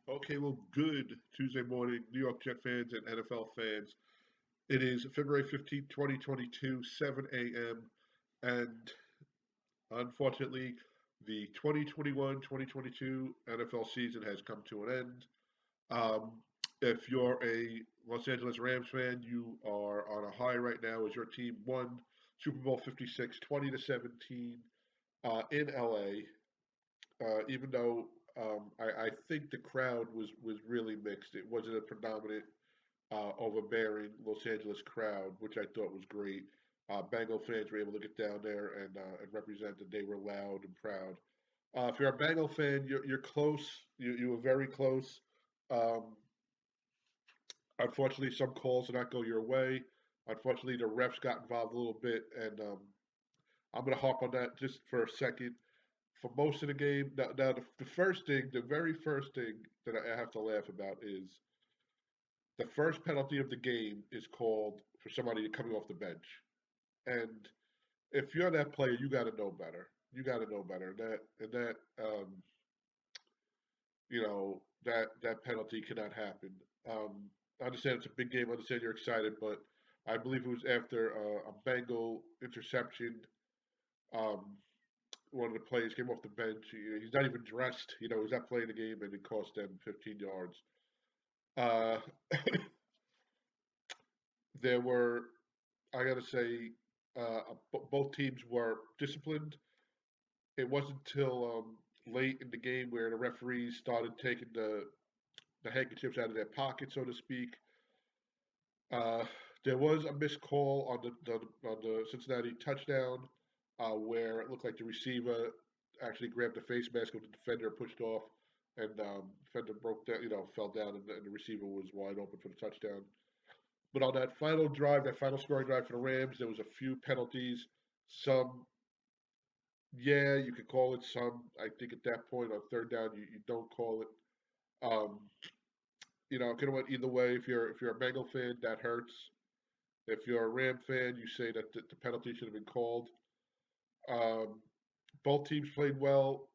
Okay, well, good Tuesday morning, New York Jet fans and NFL fans. It is February 15th, 2022, 7 a.m. And unfortunately, the 2021-2022 NFL season has come to an end. Um, if you're a Los Angeles Rams fan, you are on a high right now as your team won Super Bowl 56, 20 to 17 in LA. Even though I think the crowd was really mixed. It wasn't a predominant overbearing Los Angeles crowd, which I thought was great. Bengal fans were able to get down there and represent that they were loud and proud. If you're a Bengal fan, you're close. You were very close. Um, Unfortunately, some calls did not go your way. Unfortunately, the refs got involved a little bit, and I'm going to hop on that just for a second. For most of the game, now the first thing, the very first thing that I have to laugh about is the first penalty of the game is called for somebody coming off the bench. And if you're that player, you got to know better. You got to know better. And that that penalty cannot happen. I understand it's a big game. I understand you're excited, but I believe it was after a Bengal interception. Um, One of the players came off the bench. He's not even dressed. He's not playing the game, and it cost them 15 yards. Uh, there were, I got to say, both teams were disciplined. It wasn't until late in the game where the referees started taking the handkerchiefs out of their pockets, so to speak. Uh, there was a missed call on the Cincinnati touchdown where it looked like the receiver actually grabbed the face mask of the defender, pushed off, and defender broke down, fell down, and the receiver was wide open for the touchdown. But on that final drive, that final scoring drive for the Rams, there was a few penalties. Some, yeah, you could call it. Some, I think, at that point on third down, you don't call it. Um, could have went either way. If you're a Bengal fan, that hurts. If you're a Ram fan, you say that the penalty should have been called. Um, both teams played well.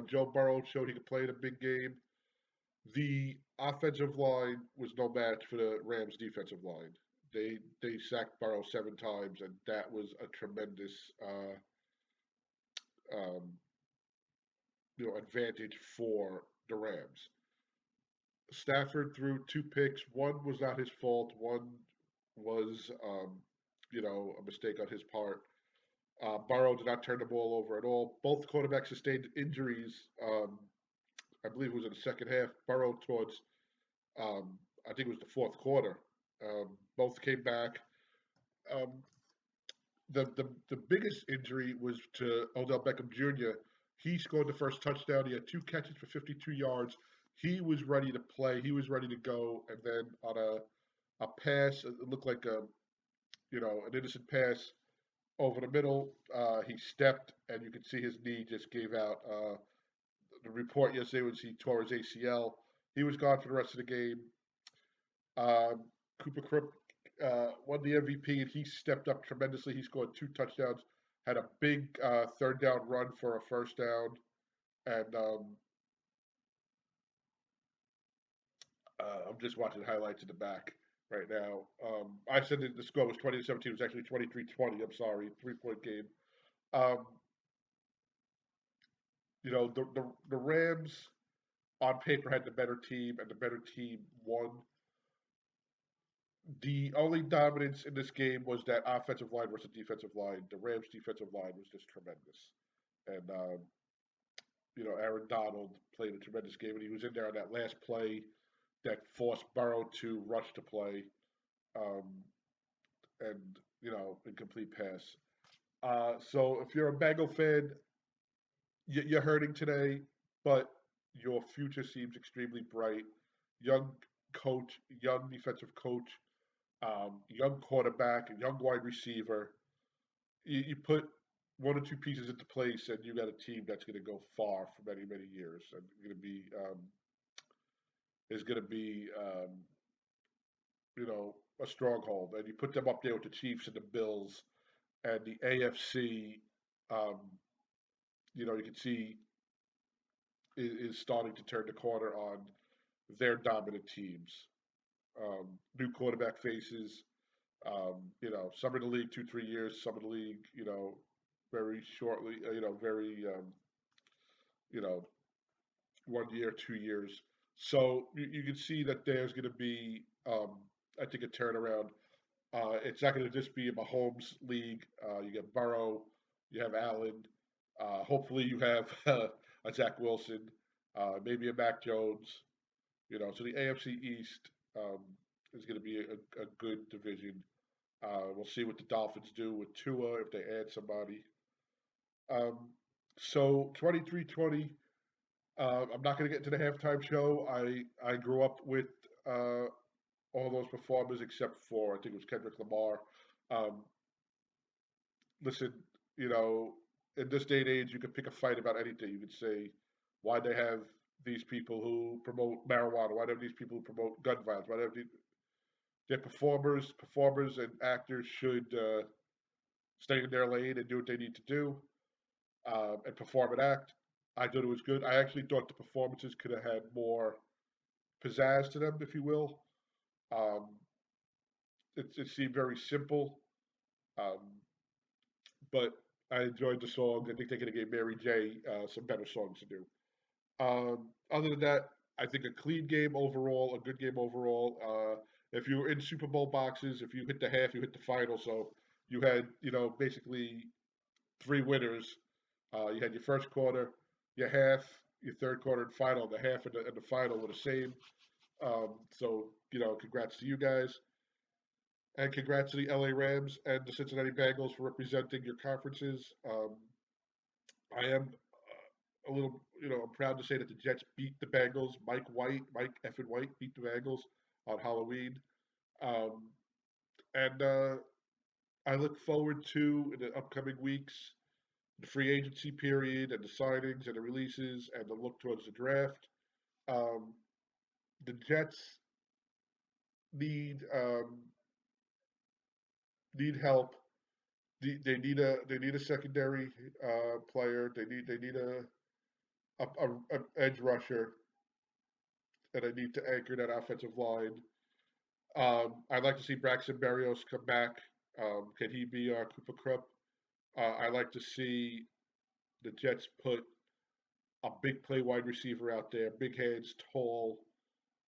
Joe Burrow showed he could play in a big game. The offensive line was no match for the Rams' defensive line. They sacked Burrow 7 times, and that was a tremendous um, advantage for the Rams. Stafford threw 2 picks. One was not his fault. One was a mistake on his part. Burrow did not turn the ball over at all. Both quarterbacks sustained injuries. I believe it was in the second half. Burrow towards I think it was the fourth quarter. Both came back. Um, the biggest injury was to Odell Beckham Jr. He scored the first touchdown. He had 2 catches for 52 yards. He was ready to play. He was ready to go. And then on a pass, it looked like an innocent pass over the middle. He stepped, and you could see his knee just gave out. The report yesterday was he tore his ACL. He was gone for the rest of the game. Um, Cooper Kupp won the MVP, and he stepped up tremendously. He scored 2 touchdowns, had a big third down run for a first down, and I'm just watching highlights in the back right now. I said that the score was 20 to 17. It was actually 23-20. I'm sorry, 3-point game. Um, the Rams on paper had the better team, and the better team won. The only dominance in this game was that offensive line versus defensive line. The Rams' defensive line was just tremendous, and Aaron Donald played a tremendous game, and he was in there on that last play that forced Burrow to rush to play, um, and incomplete pass. So if you're a Bengal fan, you're hurting today, but your future seems extremely bright. Young coach, young defensive coach, young quarterback, a young wide receiver. You put 1 or 2 pieces into place, and you got a team that's going to go far for many, many years, and going to be is going to be a stronghold. And you put them up there with the Chiefs and the Bills and the AFC. Um, you can see is starting to turn the corner on their dominant teams. New quarterback faces. Some in the league 2, 3 years, some in the league, very shortly. Very, you know, 1 year, 2 years. So you can see that there's going to be, I think, a turnaround. It's not going to just be a Mahomes league. You get Burrow, you have Allen. Hopefully, you have a Zach Wilson, maybe a Mac Jones. So the AFC East is going to be a good division. We'll see what the Dolphins do with Tua if they add somebody. Um, so 23-20. I'm not going to get into the halftime show. I grew up with uh, all those performers except for I think it was Kendrick Lamar. Um, Listen, you know, in this day and age, you could pick a fight about anything. You could say why they have these people who promote marijuana, why they have these people who promote gun violence, why they have they're performers and actors should stay in their lane and do what they need to do and perform and act. I thought it was good. I actually thought the performances could have had more pizzazz to them, if you will. Um, it seemed very simple, um, but I enjoyed the song. I think they could have gave Mary J some better songs to do. Other than that, I think a clean game overall, a good game overall. If you were in Super Bowl boxes, if you hit the half, you hit the final. So you had, basically three winners. You had your first quarter, your half, your third quarter, and final. The half and the final were the same. So, congrats to you guys. And congrats to the LA Rams and the Cincinnati Bengals for representing your conferences. I am a little, I'm proud to say that the Jets beat the Bengals. Mike effing White beat the Bengals on Halloween. Um, and I look forward to in the upcoming weeks the free agency period and the signings and the releases and the look towards the draft. Um, the Jets need need help. They need a secondary player. They need a edge rusher, and they need to anchor that offensive line. I'd like to see Braxton Berrios come back. Can he be our Cooper Kupp? I like to see the Jets put a big play wide receiver out there, big hands, tall,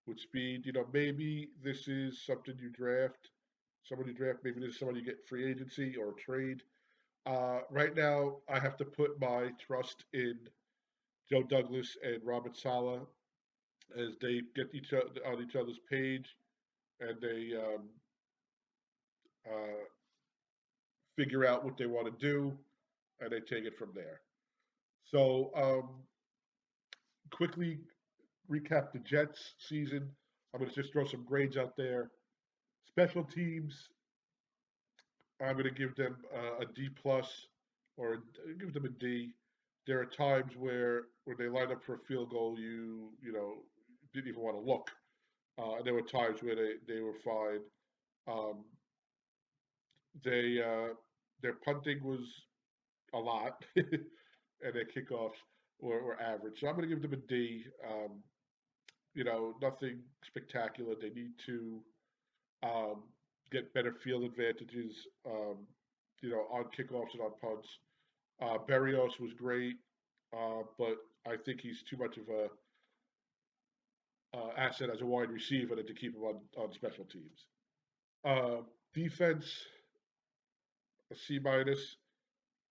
with speed. Maybe this is something you draft, somebody draft. Maybe this is somebody you get free agency or trade. Right now, I have to put my trust in Joe Douglas and Robert Sala as they get each other on each other's page and they uh, figure out what they want to do and they take it from there. So, quickly recap the Jets season. I'm going to just throw some grades out there. Special teams, I'm going to give them a D plus or give them a D. There are times where when they line up for a field goal, you didn't even want to look. And there were times where they were fine. Um, they their punting was a lot, and their kickoffs were average. So I'm going to give them a D. Nothing spectacular. They need to um, get better field advantages, on kickoffs and on punts. Berrios was great, but I think he's too much of a asset as a wide receiver to keep him on special teams. Uh, Defense, a C minus,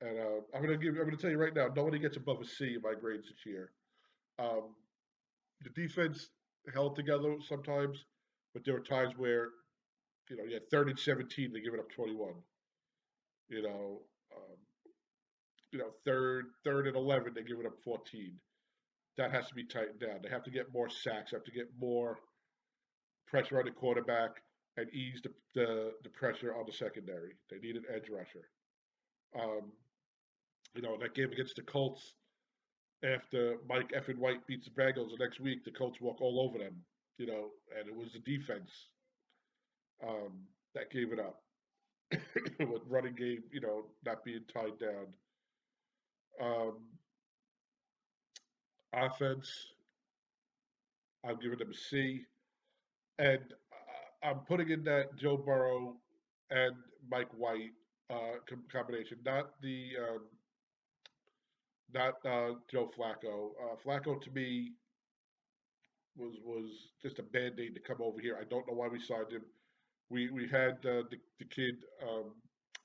and I'm gonna tell you right now, nobody gets above a C in my grades this year. Um, the defense held together sometimes, but there were times where you had 30 and 17, they give it up 21. You know, um, third and 11, they give it up 14. That has to be tightened down. They have to get more sacks, have to get more pressure on the quarterback, and ease the pressure on the secondary. They need an edge rusher. Um, that game against the Colts, after Mike effing White beats the Bengals the next week, the Colts walk all over them, and it was the defense that gave it up with running game, not being tied down. Um, Offense, I'm giving them a C. And I'm putting in that Joe Burrow and Mike White combination, not Joe Flacco. Flacco to me was just a band aid to come over here. I don't know why we signed him. We had the kid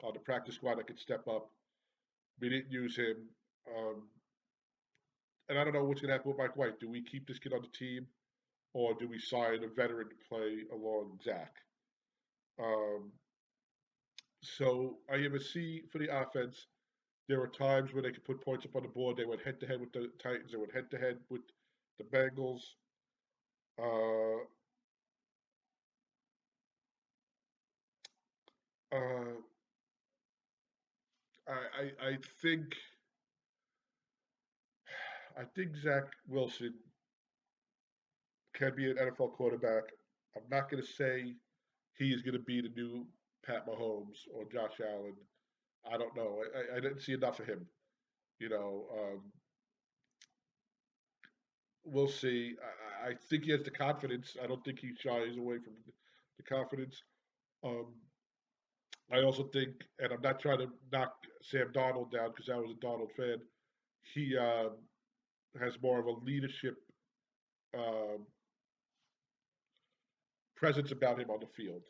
on the practice squad that could step up. We didn't use him, um, and I don't know what's gonna happen with Mike White. Do we keep this kid on the team, or do we sign a veteran to play along Zach? Um, so I have a C for the offense. There were times where they could put points up on the board. They went head to head with the Titans. They went head to head with the Bengals. Uh, uh, I think Zach Wilson can be an NFL quarterback. I'm not going to say he is going to be the new Pat Mahomes or Josh Allen. I don't know. I didn't see enough of him. You know, we'll see. I think he has the confidence. I don't think he shies away from the confidence. Um, I also think, and I'm not trying to knock Sam Donald down because I was a Donald fan. He has more of a leadership um, presence about him on the field.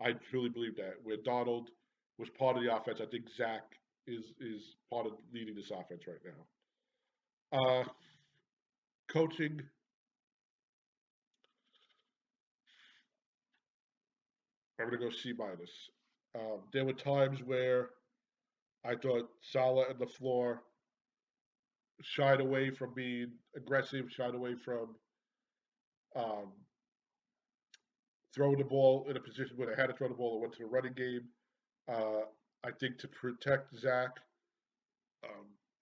I truly believe that. Where Donald was part of the offense, I think Zach is part of leading this offense right now. Uh, Coaching, I'm gonna go C minus. There were times where I thought Salah and LaFleur shied away from being aggressive, shied away from um, throwing the ball in a position where they had to throw the ball and went to the running game. Uh, I think to protect Zach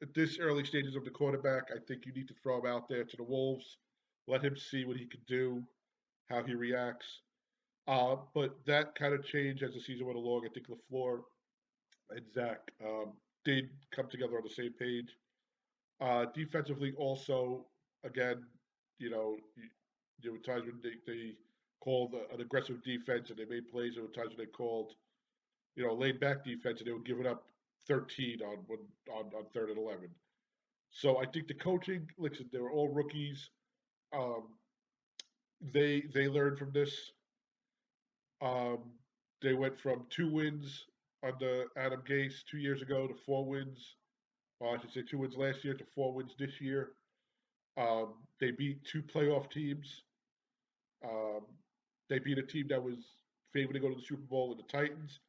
at this early stages of the quarterback, I think you need to throw him out there to the Wolves, let him see what he can do, how he reacts. But that kind of changed as the season went along. I think LaFleur and Zach did come together on the same page. Defensively, also, again, you know, there were times when they called an aggressive defense and they made plays. There were times when they called, laid back defense and they were giving up 13 on third and 11. So I think the coaching, listen, they were all rookies. Um, they learned from this. Um, they went from 2 wins under Adam Gase 2 years ago to 4 wins. Well, I should say 2 wins last year to 4 wins this year. They beat two playoff teams. Um, they beat a team that was favored to go to the Super Bowl in the Titans,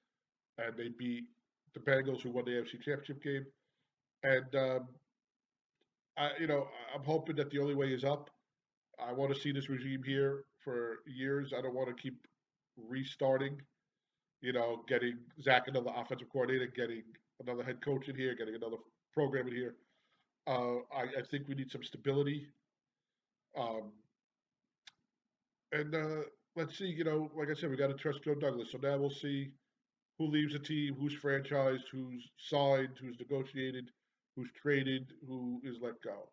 and they beat the Bengals, who won the AFC Championship game. And I'm hoping that the only way is up. I want to see this regime here for years. I don't want to keep restarting. Getting Zach another offensive coordinator, getting another head coach in here, getting another program in here. I think we need some stability. Um, and let's see. Like I said, we got to trust Joe Douglas. So now we'll see who leaves the team, who's franchised, who's signed, who's negotiated, who's traded, who is let go.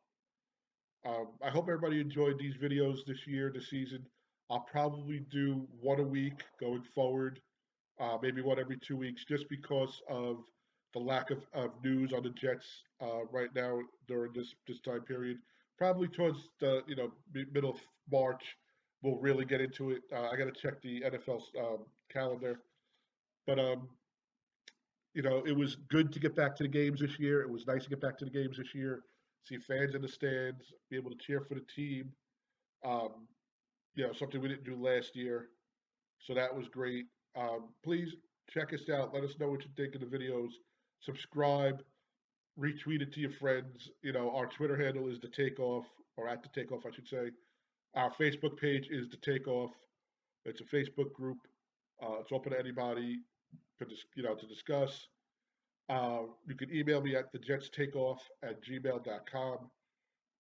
I hope everybody enjoyed these videos this year, this season. I'll probably do one a week going forward, maybe one every 2 weeks, just because of the lack of news on the Jets right now during this time period. Probably towards the middle of March, we'll really get into it. I got to check the NFL calendar, but it was good to get back to the games this year. It was nice to get back to the games this year, see fans in the stands, be able to cheer for the team. Um, something we didn't do last year. So that was great. Please check us out. Let us know what you think of the videos. Subscribe, retweet it to your friends. Our Twitter handle is the Takeoff, or at the Takeoff, I should say. Our Facebook page is the Takeoff. It's a Facebook group. It's open to anybody to discuss. You can email me at thejetstakeoff@gmail.com.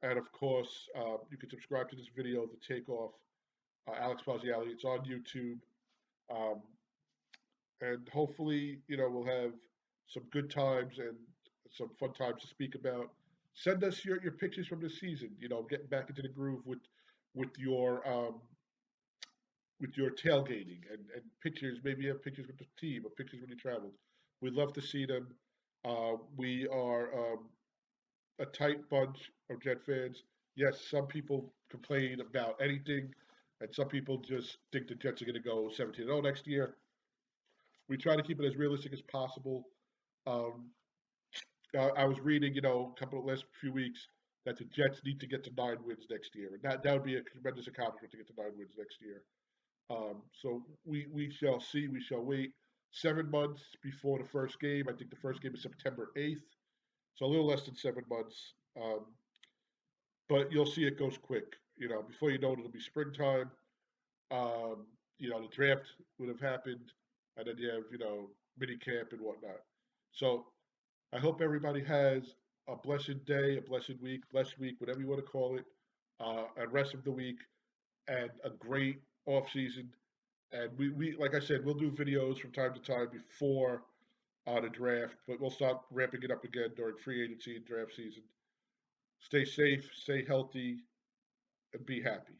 And of course, you can subscribe to this video, The Takeoff, Alex Pazziali. It's on YouTube. Um, and hopefully, we'll have some good times and some fun times to speak about. Send us your pictures from the season. You know, getting back into the groove with your tailgating and pictures. Maybe you have pictures with the team or pictures when you traveled. We'd love to see them. We are a tight bunch of Jet fans. Yes, some people complain about anything, and some people just think the Jets are going to go 17-0 next year. We try to keep it as realistic as possible. Um, I was reading, a couple of last few weeks that the Jets need to get to 9 wins next year, and that would be a tremendous accomplishment to get to 9 wins next year. So we shall see. We shall wait. 7 months before the first game. I think the first game is September 8th, so a little less than 7 months. But you'll see it goes quick. Before you know it, it'll be springtime. Um, the draft would have happened, and then you have mini camp and whatnot. So I hope everybody has a blessed day, a blessed week, whatever you want to call it, and rest of the week, and a great off season. And we like I said, we'll do videos from time to time before the draft, but we'll start ramping it up again during free agency and draft season. Stay safe, stay healthy, and be happy.